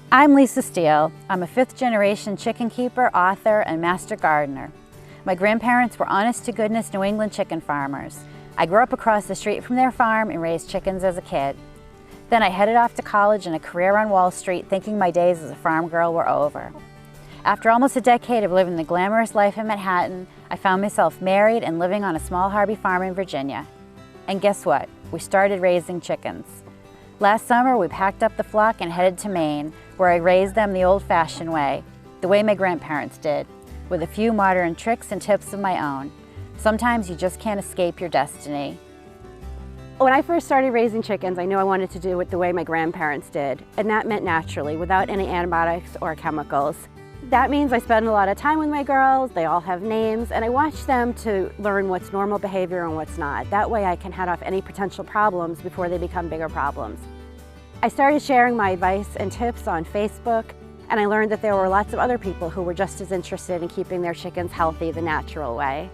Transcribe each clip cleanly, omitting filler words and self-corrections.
I'm Lisa Steele. I'm a fifth-generation chicken keeper, author, and master gardener. My grandparents were honest-to-goodness New England chicken farmers. I grew up across the street from their farm and raised chickens as a kid. Then I headed off to college and a career on Wall Street, thinking my days as a farm girl were over. After almost a decade of living the glamorous life in Manhattan, I found myself married and living on a small Harvey farm in Virginia. And guess what? We started raising chickens. Last summer, we packed up the flock and headed to Maine, where I raised them the old-fashioned way, the way my grandparents did, with a few modern tricks and tips of my own. Sometimes you just can't escape your destiny. When I first started raising chickens, I knew I wanted to do it the way my grandparents did, and that meant naturally, without any antibiotics or chemicals. That means I spend a lot of time with my girls, they all have names, and I watch them to learn what's normal behavior and what's not. That way I can head off any potential problems before they become bigger problems. I started sharing my advice and tips on Facebook, and I learned that there were lots of other people who were just as interested in keeping their chickens healthy the natural way.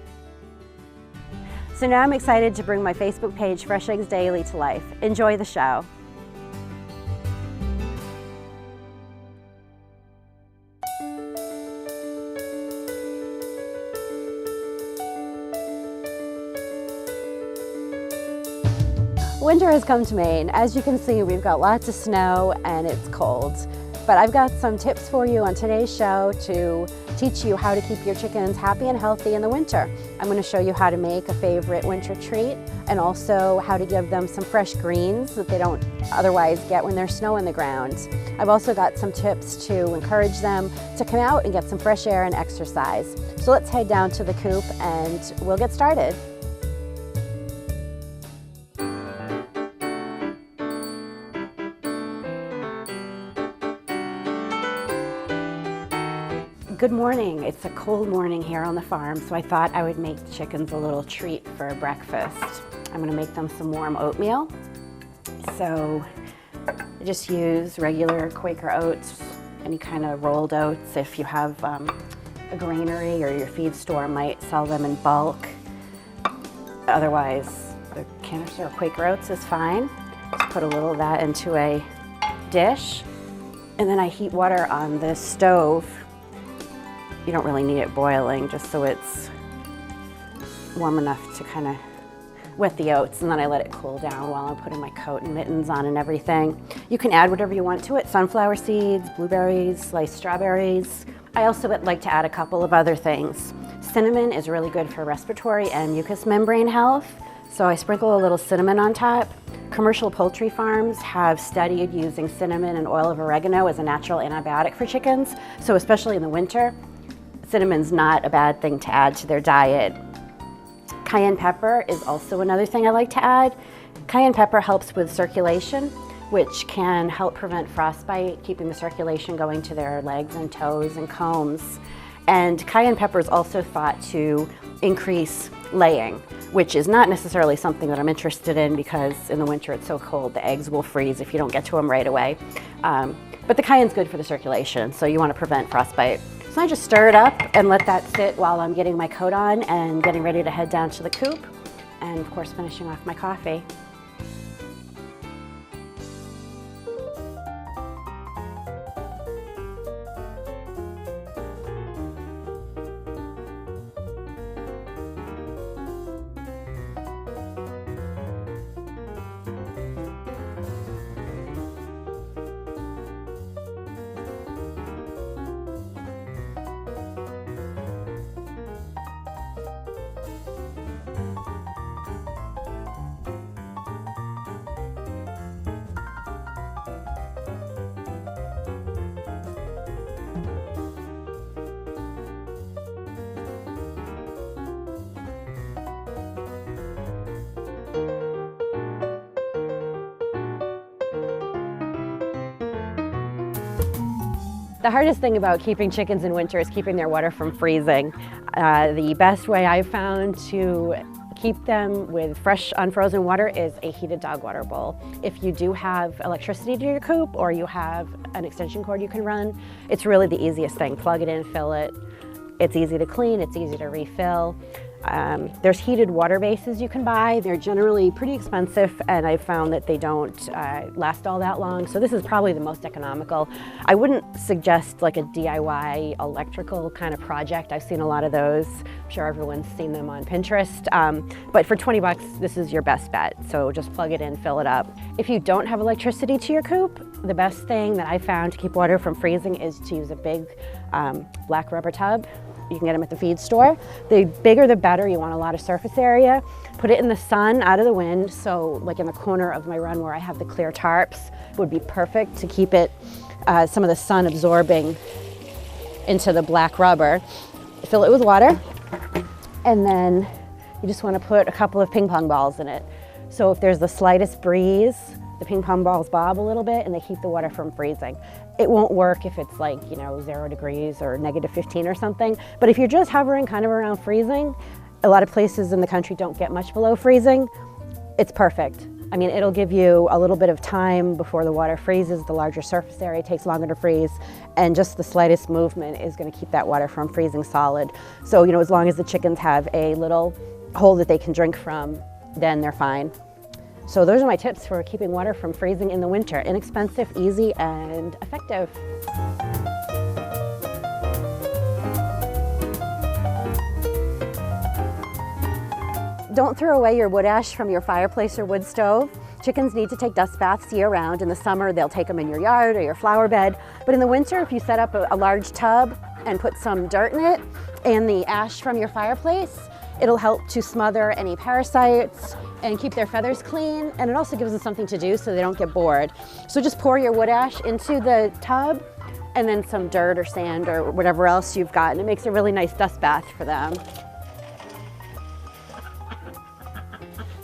So now I'm excited to bring my Facebook page, Fresh Eggs Daily, to life. Enjoy the show. Winter has come to Maine. As you can see, we've got lots of snow and it's cold. But I've got some tips for you on today's show to teach you how to keep your chickens happy and healthy in the winter. I'm going to show you how to make a favorite winter treat and also how to give them some fresh greens that they don't otherwise get when there's snow in the ground. I've also got some tips to encourage them to come out and get some fresh air and exercise. So let's head down to the coop and we'll get started. Good morning. It's a cold morning here on the farm, so I thought I would make the chickens a little treat for breakfast. I'm going to make them some warm oatmeal. So I just use regular Quaker oats, any kind of rolled oats. If you have a granary or your feed store might sell them in bulk. Otherwise, the canister of Quaker oats is fine. Just put a little of that into a dish, and then I heat water on the stove. You don't really need it boiling, just so it's warm enough to kind of wet the oats, and then I let it cool down while I'm putting my coat and mittens on and everything. You can add whatever you want to it, sunflower seeds, blueberries, sliced strawberries. I also would like to add a couple of other things. Cinnamon is really good for respiratory and mucous membrane health, so I sprinkle a little cinnamon on top. Commercial poultry farms have studied using cinnamon and oil of oregano as a natural antibiotic for chickens, so especially in the winter, cinnamon's not a bad thing to add to their diet. Cayenne pepper is also another thing I like to add. Cayenne pepper helps with circulation, which can help prevent frostbite, keeping the circulation going to their legs and toes and combs. And cayenne pepper is also thought to increase laying, which is not necessarily something that I'm interested in because in the winter it's so cold, the eggs will freeze if you don't get to them right away. But the cayenne's good for the circulation, so you want to prevent frostbite. So I just stir it up and let that sit while I'm getting my coat on and getting ready to head down to the coop, and of course finishing off my coffee. The hardest thing about keeping chickens in winter is keeping their water from freezing. The best way I've found to keep them with fresh unfrozen water is a heated dog water bowl. If you do have electricity to your coop or you have an extension cord you can run, it's really the easiest thing. Plug it in, fill it. It's easy to clean, it's easy to refill. There's heated water bases you can buy. They're generally pretty expensive, and I've found that they don't last all that long. So this is probably the most economical. I wouldn't suggest like a DIY electrical kind of project. I've seen a lot of those. I'm sure everyone's seen them on Pinterest. But for 20 bucks, this is your best bet. So just plug it in, fill it up. If you don't have electricity to your coop, the best thing that I found to keep water from freezing is to use a big black rubber tub. You can get them at the feed store. The bigger the better. You want a lot of surface area. Put it in the sun, out of the wind. So like in the corner of my run where I have the clear tarps would be perfect to keep it, some of the sun absorbing into the black rubber. Fill it with water, and then you just want to put a couple of ping pong balls in it. So if there's the slightest breeze, the ping pong balls bob a little bit and they keep the water from freezing. It won't work if it's like, 0 degrees or -15 or something. But if you're just hovering kind of around freezing, a lot of places in the country don't get much below freezing, it's perfect. I mean, it'll give you a little bit of time before the water freezes. The larger surface area takes longer to freeze, and just the slightest movement is going to keep that water from freezing solid. So, as long as the chickens have a little hole that they can drink from, then they're fine. So those are my tips for keeping water from freezing in the winter. Inexpensive, easy, and effective. Don't throw away your wood ash from your fireplace or wood stove. Chickens need to take dust baths year-round. In the summer, they'll take them in your yard or your flower bed. But in the winter, if you set up a large tub and put some dirt in it and the ash from your fireplace, it'll help to smother any parasites and keep their feathers clean, and it also gives them something to do so they don't get bored. So just pour your wood ash into the tub and then some dirt or sand or whatever else you've got, and it makes a really nice dust bath for them.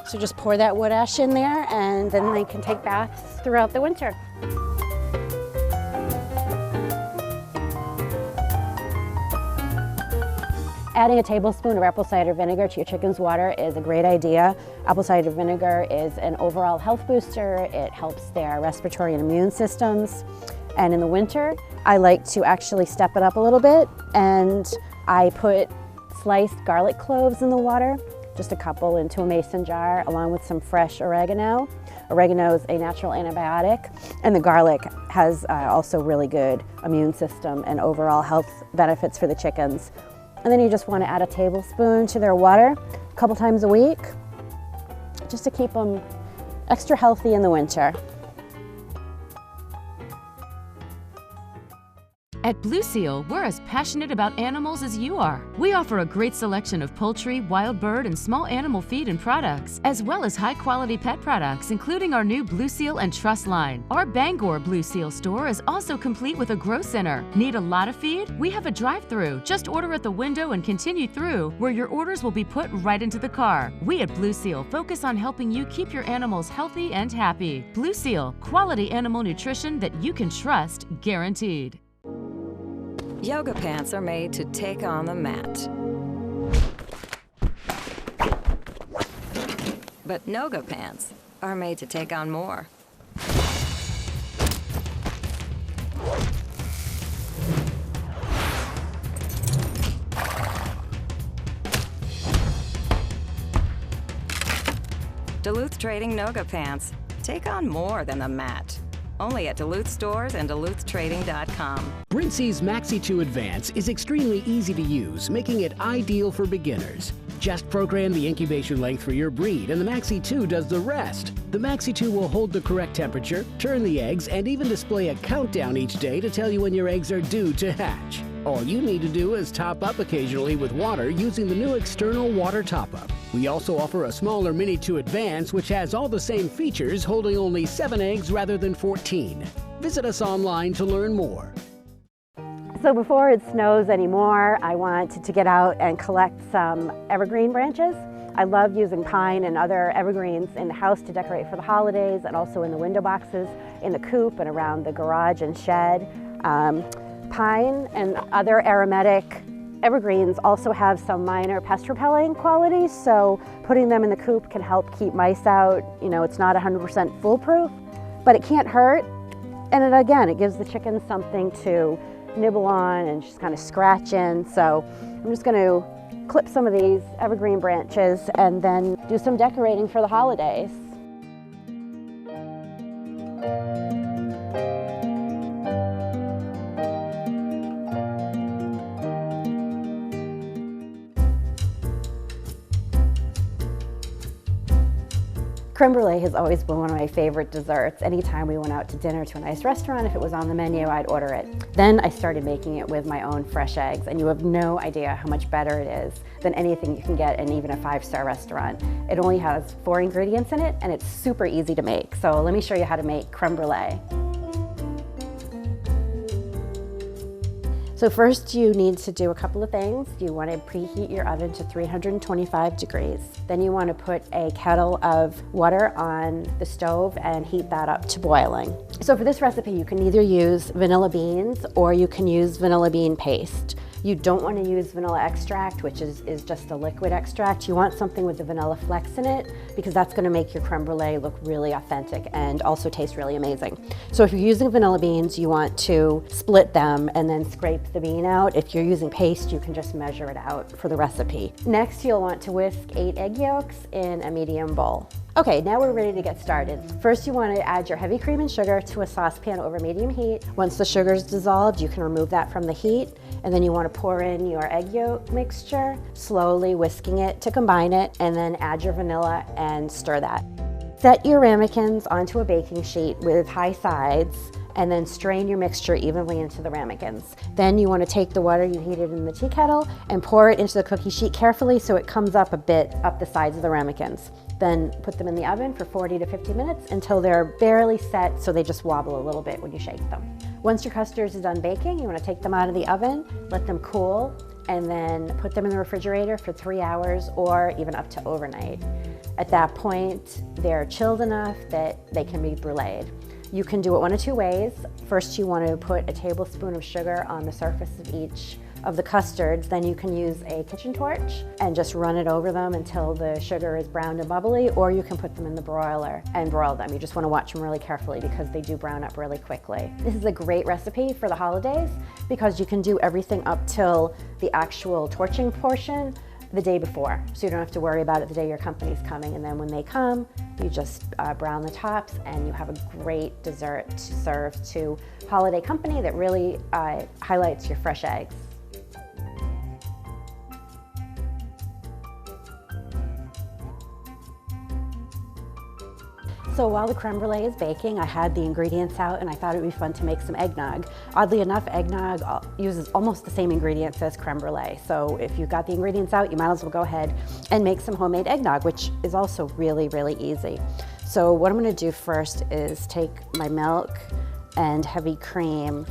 So just pour that wood ash in there, and then they can take baths throughout the winter. Adding a tablespoon of apple cider vinegar to your chicken's water is a great idea. Apple cider vinegar is an overall health booster. It helps their respiratory and immune systems. And in the winter, I like to actually step it up a little bit, and I put sliced garlic cloves in the water, just a couple into a mason jar, along with some fresh oregano. Oregano is a natural antibiotic, and the garlic has also really good immune system and overall health benefits for the chickens. And then you just want to add a tablespoon to their water a couple times a week, just to keep them extra healthy in the winter. At Blue Seal, we're as passionate about animals as you are. We offer a great selection of poultry, wild bird, and small animal feed and products, as well as high-quality pet products, including our new Blue Seal and Truss line. Our Bangor Blue Seal store is also complete with a grow center. Need a lot of feed? We have a drive-through. Just order at the window and continue through, where your orders will be put right into the car. We at Blue Seal focus on helping you keep your animals healthy and happy. Blue Seal, quality animal nutrition that you can trust, guaranteed. Yoga pants are made to take on the mat. But Noga pants are made to take on more. Duluth Trading Noga pants. Take on more than the mat. Only at Duluth stores and DuluthTrading.com. Brincey's Maxi 2 Advance is extremely easy to use, making it ideal for beginners. Just program the incubation length for your breed, and the Maxi 2 does the rest. The Maxi 2 will hold the correct temperature, turn the eggs, and even display a countdown each day to tell you when your eggs are due to hatch. All you need to do is top up occasionally with water using the new external water top-up. We also offer a smaller Mini 2 Advance, which has all the same features, holding only 7 eggs rather than 14. Visit us online to learn more. So before it snows anymore, I wanted to get out and collect some evergreen branches. I love using pine and other evergreens in the house to decorate for the holidays, and also in the window boxes, in the coop, and around the garage and shed. Pine and other aromatic evergreens also have some minor pest repelling qualities, so putting them in the coop can help keep mice out. It's not 100% foolproof, but it can't hurt. And it gives the chickens something to nibble on and just kind of scratch in. So I'm just going to clip some of these evergreen branches and then do some decorating for the holidays. Creme Brulee has always been one of my favorite desserts. Anytime we went out to dinner to a nice restaurant, if it was on the menu, I'd order it. Then I started making it with my own fresh eggs, and you have no idea how much better it is than anything you can get in even a 5-star restaurant. It only has 4 ingredients in it, and it's super easy to make. So let me show you how to make creme brulee. So first you need to do a couple of things. You want to preheat your oven to 325 degrees. Then you want to put a kettle of water on the stove and heat that up to boiling. So for this recipe, you can either use vanilla beans or you can use vanilla bean paste. You don't want to use vanilla extract, which is just a liquid extract. You want something with the vanilla flecks in it because that's going to make your creme brulee look really authentic and also taste really amazing. So if you're using vanilla beans, you want to split them and then scrape the bean out. If you're using paste, you can just measure it out for the recipe. Next, you'll want to whisk 8 egg yolks in a medium bowl. Okay, now we're ready to get started. First, you want to add your heavy cream and sugar to a saucepan over medium heat. Once the sugar is dissolved, you can remove that from the heat, and then you want to pour in your egg yolk mixture, slowly whisking it to combine it, and then add your vanilla and stir that. Set your ramekins onto a baking sheet with high sides, and then strain your mixture evenly into the ramekins. Then you want to take the water you heated in the tea kettle and pour it into the cookie sheet carefully so it comes up a bit up the sides of the ramekins. Then put them in the oven for 40 to 50 minutes until they're barely set so they just wobble a little bit when you shake them. Once your custards are done baking, you want to take them out of the oven, let them cool, and then put them in the refrigerator for 3 hours or even up to overnight. At that point, they're chilled enough that they can be bruleed. You can do it one of 2 ways. First, you want to put a tablespoon of sugar on the surface of each of the custards. Then you can use a kitchen torch and just run it over them until the sugar is browned and bubbly, or you can put them in the broiler and broil them. You just want to watch them really carefully because they do brown up really quickly. This is a great recipe for the holidays because you can do everything up till the actual torching portion the day before. So you don't have to worry about it the day your company's coming, and then when they come, you just brown the tops and you have a great dessert to serve to holiday company that really highlights your fresh eggs. So while the creme brulee is baking, I had the ingredients out and I thought it would be fun to make some eggnog. Oddly enough, eggnog uses almost the same ingredients as creme brulee. So if you've got the ingredients out, you might as well go ahead and make some homemade eggnog, which is also really, really easy. So what I'm gonna do first is take my milk and heavy cream,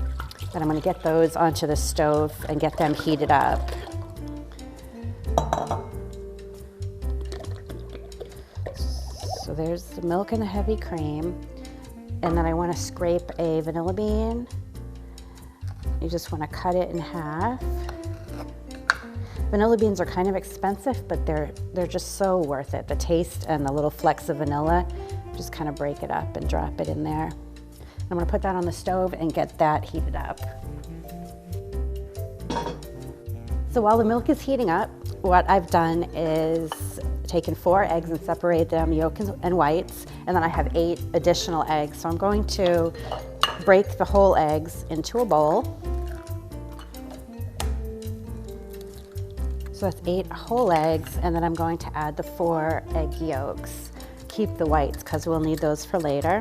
and I'm gonna get those onto the stove and get them heated up. So there's the milk and the heavy cream, and then I want to scrape a vanilla bean. You just want to cut it in half. Vanilla beans are kind of expensive, but they're just so worth it. The taste and the little flecks of vanilla, just kind of break it up and drop it in there. I'm going to put that on the stove and get that heated up. So while the milk is heating up, what I've done is taken 4 eggs and separated them, yolks and whites, and then I have 8 additional eggs. So I'm going to break the whole eggs into a bowl. So that's 8 whole eggs, and then I'm going to add the 4 egg yolks. Keep the whites because we'll need those for later.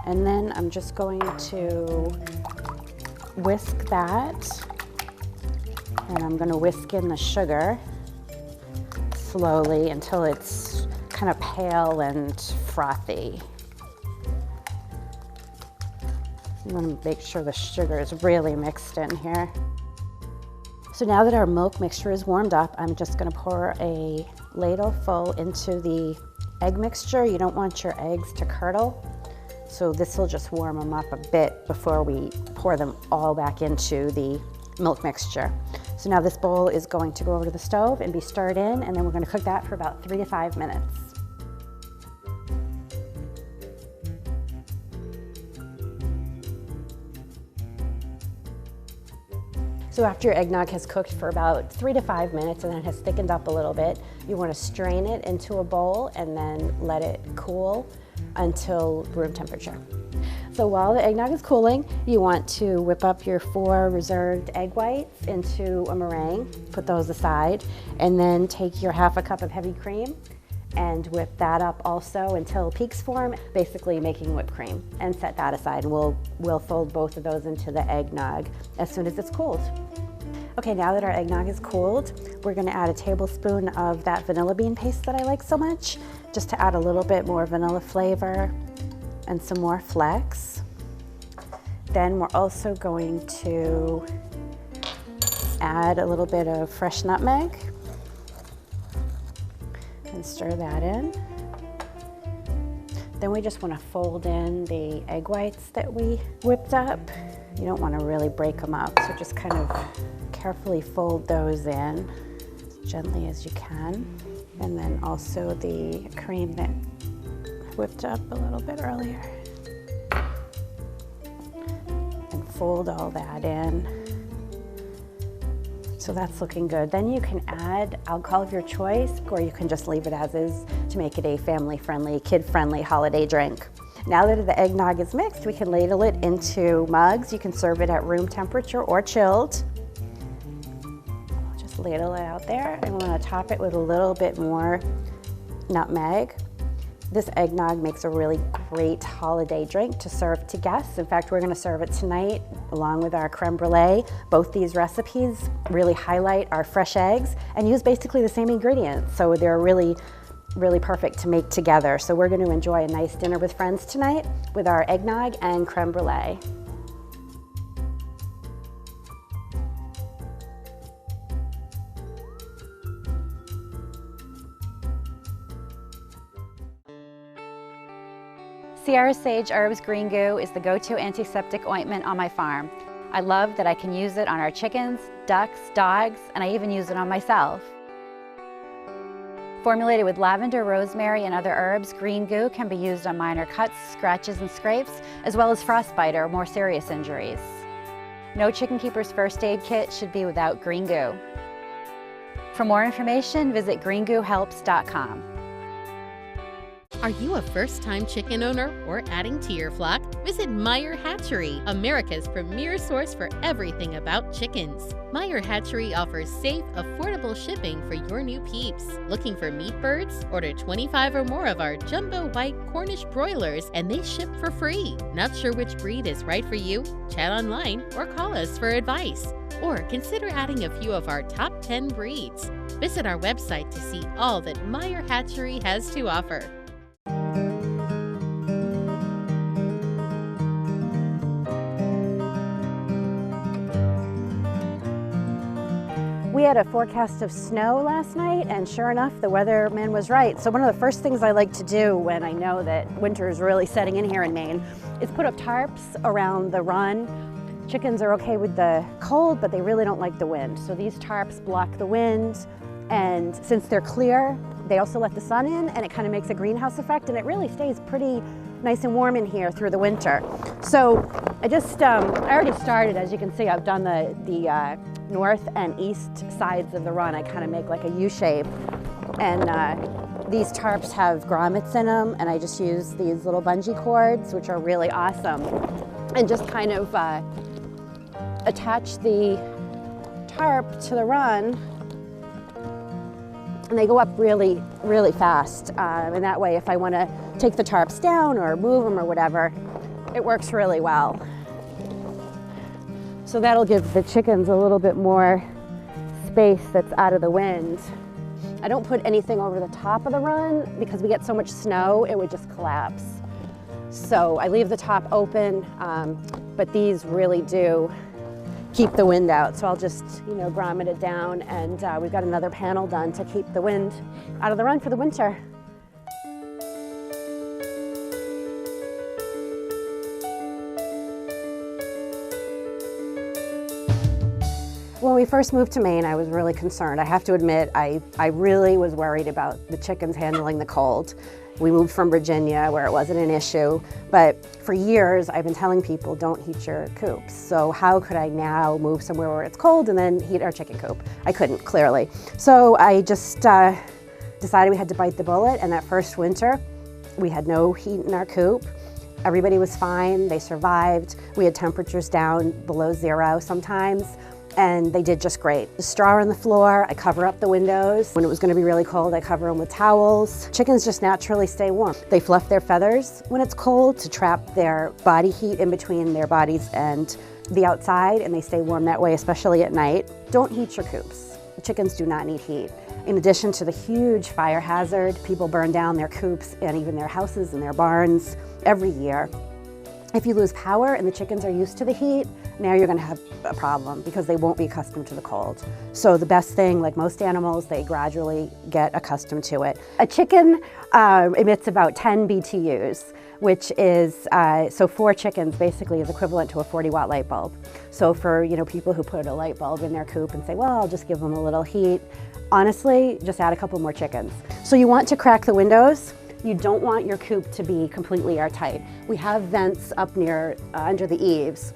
And then I'm just going to whisk that, and I'm going to whisk in the sugar slowly until it's kind of pale and frothy. You want to make sure the sugar is really mixed in here. So now that our milk mixture is warmed up, I'm just going to pour a ladle full into the egg mixture. You don't want your eggs to curdle, so this will just warm them up a bit before we pour them all back into the milk mixture. So now this bowl is going to go over to the stove and be stirred in, and then we're going to cook that for about 3 to 5 minutes. So after your eggnog has cooked for about 3 to 5 minutes and then has thickened up a little bit, you want to strain it into a bowl and then let it cool until room temperature. So while the eggnog is cooling, you want to whip up your 4 reserved egg whites into a meringue, put those aside, and then take your ½ a cup of heavy cream and whip that up also until peaks form, basically making whipped cream, and set that aside. And we'll fold both of those into the eggnog as soon as it's cooled. Okay, now that our eggnog is cooled, we're gonna add a tablespoon of that vanilla bean paste that I like so much, just to add a little bit more vanilla flavor and some more flecks. Then we're also going to add a little bit of fresh nutmeg and stir that in. Then we just want to fold in the egg whites that we whipped up. You don't want to really break them up, so just kind of carefully fold those in as gently as you can. And then also the cream that whipped up a little bit earlier. And fold all that in. So that's looking good. Then you can add alcohol of your choice, or you can just leave it as is to make it a family-friendly, kid-friendly holiday drink. Now that the eggnog is mixed, we can ladle it into mugs. You can serve it at room temperature or chilled. I'll just ladle it out there, and we're gonna top it with a little bit more nutmeg. This eggnog makes a really great holiday drink to serve to guests. In fact, we're gonna serve it tonight along with our creme brulee. Both these recipes really highlight our fresh eggs and use basically the same ingredients. So they're really perfect to make together. So we're gonna enjoy a nice dinner with friends tonight with our eggnog and creme brulee. Sierra Sage Herbs Green Goo is the go-to antiseptic ointment on my farm. I love that I can use it on our chickens, ducks, dogs, and I even use it on myself. Formulated with lavender, rosemary, and other herbs, Green Goo can be used on minor cuts, scratches, and scrapes, as well as frostbite or more serious injuries. No chicken keeper's first aid kit should be without Green Goo. For more information, visit greengoohelps.com. Are you a first-time chicken owner or adding to your flock? Visit Meyer Hatchery, America's premier source for everything about chickens. Meyer Hatchery offers safe, affordable shipping for your new peeps. Looking for meat birds? Order 25 or more of our jumbo white Cornish broilers and they ship for free. Not sure which breed is right for you? Chat online or call us for advice. Or consider adding a few of our top 10 breeds. Visit our website to see all that Meyer Hatchery has to offer. We had a forecast of snow last night, and sure enough, the weatherman was right. So one of the first things I like to do when I know that winter is really setting in here in Maine is put up tarps around the run. Chickens are okay with the cold, but they really don't like the wind. So these tarps block the wind, and since they're clear, they also let the sun in, and it kind of makes a greenhouse effect, and it really stays pretty nice and warm in here through the winter. So I already started, as you can see, I've done the north and east sides of the run. I kind of make like a U shape, and these tarps have grommets in them, and I just use these little bungee cords, which are really awesome, and just kind of attach the tarp to the run, and they go up really, really fast. And that way, if I want to take the tarps down or move them or whatever, it works really well. So that'll give the chickens a little bit more space that's out of the wind. I don't put anything over the top of the run because we get so much snow, it would just collapse. So I leave the top open, but these really do keep the wind out. So I'll just, grommet it down, and we've got another panel done to keep the wind out of the run for the winter. When we first moved to Maine, I was really concerned. I have to admit, I really was worried about the chickens handling the cold. We moved from Virginia where it wasn't an issue, but for years I've been telling people don't heat your coops. So how could I now move somewhere where it's cold and then heat our chicken coop? I couldn't, clearly. So I just decided we had to bite the bullet, and that first winter we had no heat in our coop. Everybody was fine, they survived. We had temperatures down below 0 sometimes, and they did just great. The straw on the floor, I cover up the windows. When it was gonna be really cold, I cover them with towels. Chickens just naturally stay warm. They fluff their feathers when it's cold to trap their body heat in between their bodies and the outside, and they stay warm that way, especially at night. Don't heat your coops. The chickens do not need heat. In addition to the huge fire hazard, people burn down their coops and even their houses and their barns every year. If you lose power and the chickens are used to the heat, now you're gonna have a problem because they won't be accustomed to the cold. So the best thing, like most animals, they gradually get accustomed to it. A chicken emits about 10 BTUs, which is, so 4 chickens basically is equivalent to a 40-watt light bulb. So for people who put a light bulb in their coop and say, well, I'll just give them a little heat, honestly, just add a couple more chickens. So you want to crack the windows. You don't want your coop to be completely airtight. We have vents up near, under the eaves,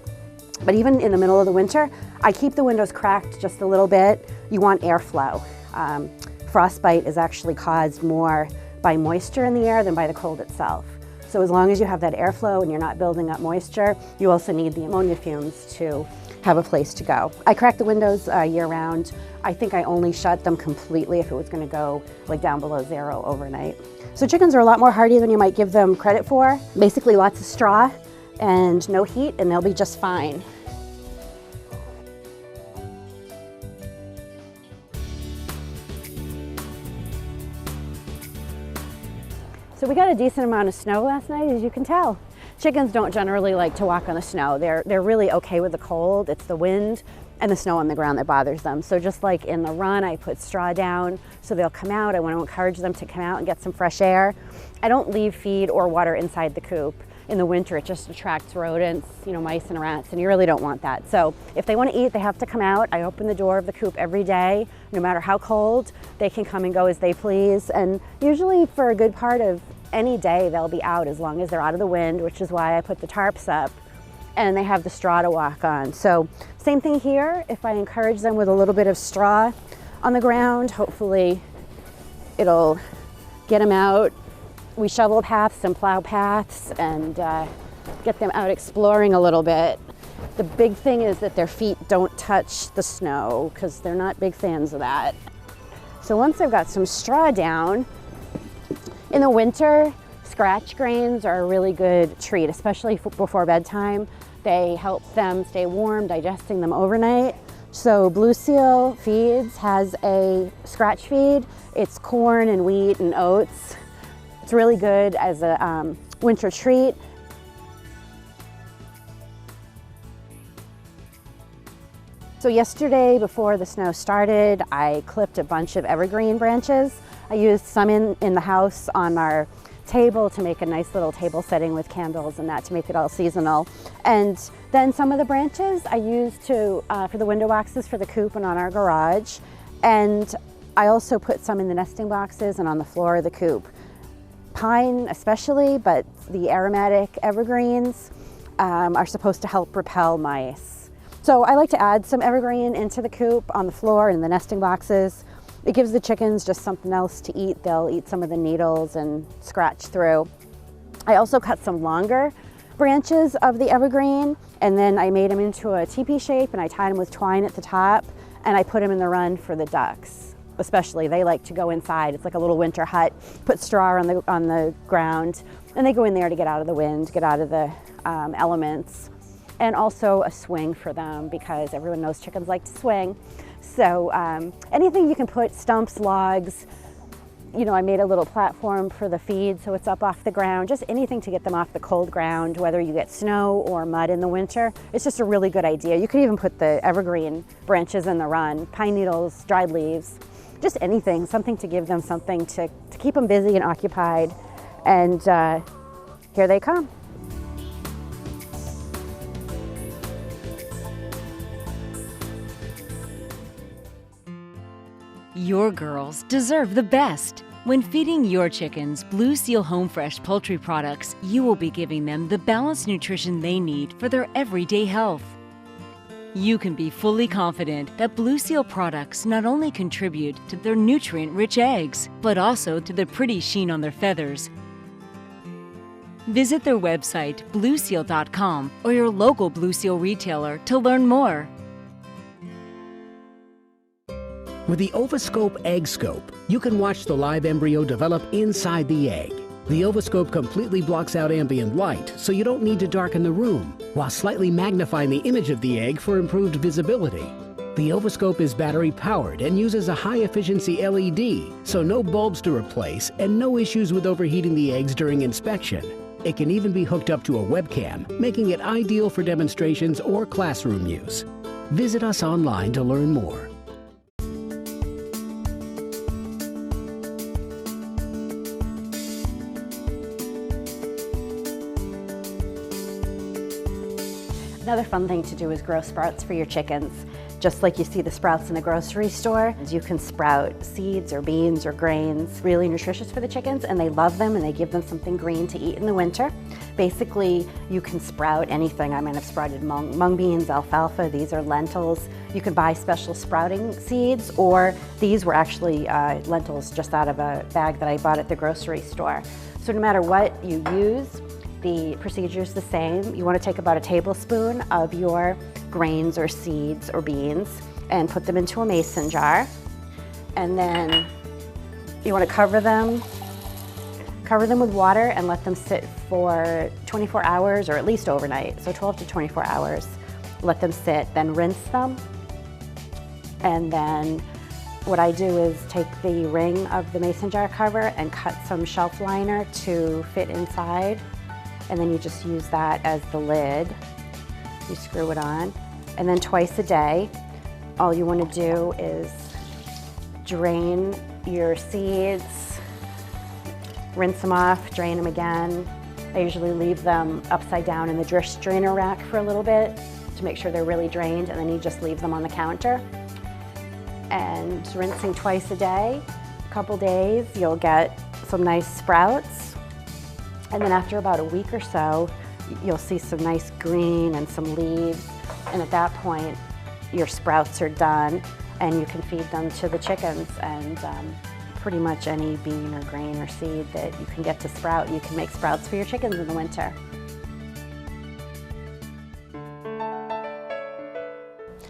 but even in the middle of the winter, I keep the windows cracked just a little bit. You want airflow. Frostbite is actually caused more by moisture in the air than by the cold itself. So as long as you have that airflow and you're not building up moisture, you also need the ammonia fumes to have a place to go. I crack the windows year round. I think I only shut them completely if it was gonna go like down below 0 overnight. So chickens are a lot more hardy than you might give them credit for. Basically lots of straw and no heat, and they'll be just fine. So we got a decent amount of snow last night, as you can tell. Chickens don't generally like to walk on the snow. They're really okay with the cold. It's the wind and the snow on the ground that bothers them. So just like in the run, I put straw down so they'll come out. I want to encourage them to come out and get some fresh air. I don't leave feed or water inside the coop. In the winter, it just attracts rodents, mice and rats, and you really don't want that. So if they want to eat, they have to come out. I open the door of the coop every day, no matter how cold. They can come and go as they please. And usually for a good part of any day, they'll be out as long as they're out of the wind, which is why I put the tarps up, and they have the straw to walk on. So same thing here. If I encourage them with a little bit of straw on the ground, hopefully it'll get them out. We shovel paths and plow paths and get them out exploring a little bit. The big thing is that their feet don't touch the snow because they're not big fans of that. So once I've got some straw down, in the winter, scratch grains are a really good treat, especially before bedtime. They help them stay warm, digesting them overnight. So Blue Seal Feeds has a scratch feed. It's corn and wheat and oats. It's really good as a winter treat. So yesterday, before the snow started, I clipped a bunch of evergreen branches. I used some in the house on our table to make a nice little table setting with candles and that to make it all seasonal. And then some of the branches I used for the window boxes for the coop and on our garage. And I also put some in the nesting boxes and on the floor of the coop. Pine especially, but the aromatic evergreens are supposed to help repel mice. So I like to add some evergreen into the coop on the floor and the nesting boxes. It gives the chickens just something else to eat. They'll eat some of the needles and scratch through. I also cut some longer branches of the evergreen, and then I made them into a teepee shape, and I tied them with twine at the top, and I put them in the run for the ducks. Especially, they like to go inside. It's like a little winter hut. Put straw on the ground, and they go in there to get out of the wind, get out of the elements, and also a swing for them because everyone knows chickens like to swing. So anything you can put, stumps, logs, I made a little platform for the feed so it's up off the ground, just anything to get them off the cold ground, whether you get snow or mud in the winter. It's just a really good idea. You could even put the evergreen branches in the run, pine needles, dried leaves, just anything, something to give them something to keep them busy and occupied. And here they come. Your girls deserve the best. When feeding your chickens Blue Seal Home Fresh poultry products, you will be giving them the balanced nutrition they need for their everyday health. You can be fully confident that Blue Seal products not only contribute to their nutrient-rich eggs, but also to the pretty sheen on their feathers. Visit their website, blueseal.com, or your local Blue Seal retailer to learn more. With the Ovascope Egg Scope, you can watch the live embryo develop inside the egg. The Ovascope completely blocks out ambient light, so you don't need to darken the room, while slightly magnifying the image of the egg for improved visibility. The Ovascope is battery-powered and uses a high-efficiency LED, so no bulbs to replace and no issues with overheating the eggs during inspection. It can even be hooked up to a webcam, making it ideal for demonstrations or classroom use. Visit us online to learn more. Another fun thing to do is grow sprouts for your chickens. Just like you see the sprouts in the grocery store, you can sprout seeds or beans or grains, really nutritious for the chickens, and they love them and they give them something green to eat in the winter. Basically, you can sprout anything. I mean, I've sprouted mung beans, alfalfa, these are lentils. You can buy special sprouting seeds, or these were actually lentils just out of a bag that I bought at the grocery store. So no matter what you use, the procedure is the same. You want to take about a tablespoon of your grains or seeds or beans and put them into a mason jar. And then you want to cover them with water and let them sit for 24 hours or at least overnight, so 12 to 24 hours. Let them sit, then rinse them. And then what I do is take the ring of the mason jar cover and cut some shelf liner to fit inside. And then you just use that as the lid. You screw it on. And then twice a day, all you want to do is drain your seeds, rinse them off, drain them again. I usually leave them upside down in the dish drainer rack for a little bit to make sure they're really drained, and then you just leave them on the counter. And rinsing twice a day, a couple days, you'll get some nice sprouts. And then after about a week or so, you'll see some nice green and some leaves. And at that point, your sprouts are done and you can feed them to the chickens. And pretty much any bean or grain or seed that you can get to sprout, you can make sprouts for your chickens in the winter.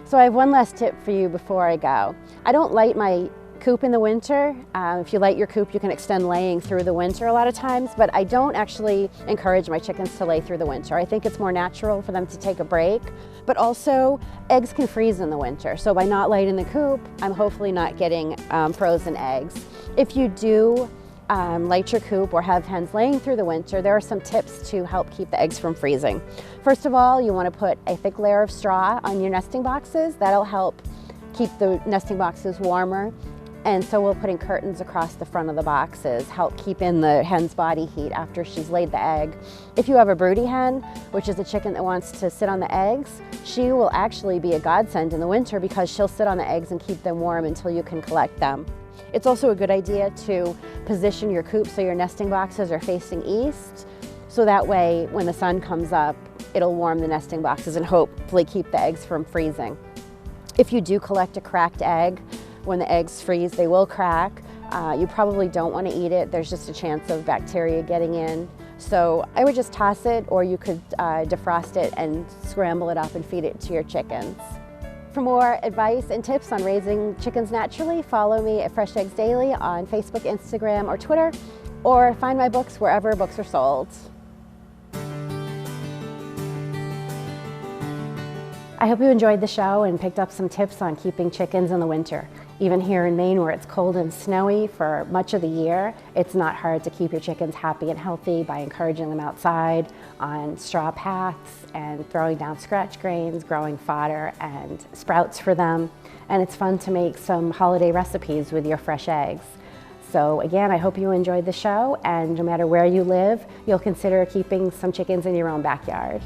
So I have one last tip for you before I go. I don't light my coop in the winter. If you light your coop, you can extend laying through the winter a lot of times, but I don't actually encourage my chickens to lay through the winter. I think it's more natural for them to take a break, but also eggs can freeze in the winter. So by not lighting the coop, I'm hopefully not getting frozen eggs. If you do light your coop or have hens laying through the winter, there are some tips to help keep the eggs from freezing. First of all, you want to put a thick layer of straw on your nesting boxes. That'll help keep the nesting boxes warmer. And so we'll put in curtains across the front of the boxes, help keep in the hen's body heat after she's laid the egg. If you have a broody hen, which is a chicken that wants to sit on the eggs, she will actually be a godsend in the winter because she'll sit on the eggs and keep them warm until you can collect them. It's also a good idea to position your coop so your nesting boxes are facing east, so that way when the sun comes up, it'll warm the nesting boxes and hopefully keep the eggs from freezing. If you do collect a cracked egg, when the eggs freeze, they will crack. You probably don't want to eat it. There's just a chance of bacteria getting in. So I would just toss it, or you could defrost it and scramble it up and feed it to your chickens. For more advice and tips on raising chickens naturally, follow me at Fresh Eggs Daily on Facebook, Instagram, or Twitter, or find my books wherever books are sold. I hope you enjoyed the show and picked up some tips on keeping chickens in the winter. Even here in Maine, where it's cold and snowy for much of the year, it's not hard to keep your chickens happy and healthy by encouraging them outside on straw paths and throwing down scratch grains, growing fodder and sprouts for them. And it's fun to make some holiday recipes with your fresh eggs. So again, I hope you enjoyed the show, and no matter where you live, you'll consider keeping some chickens in your own backyard.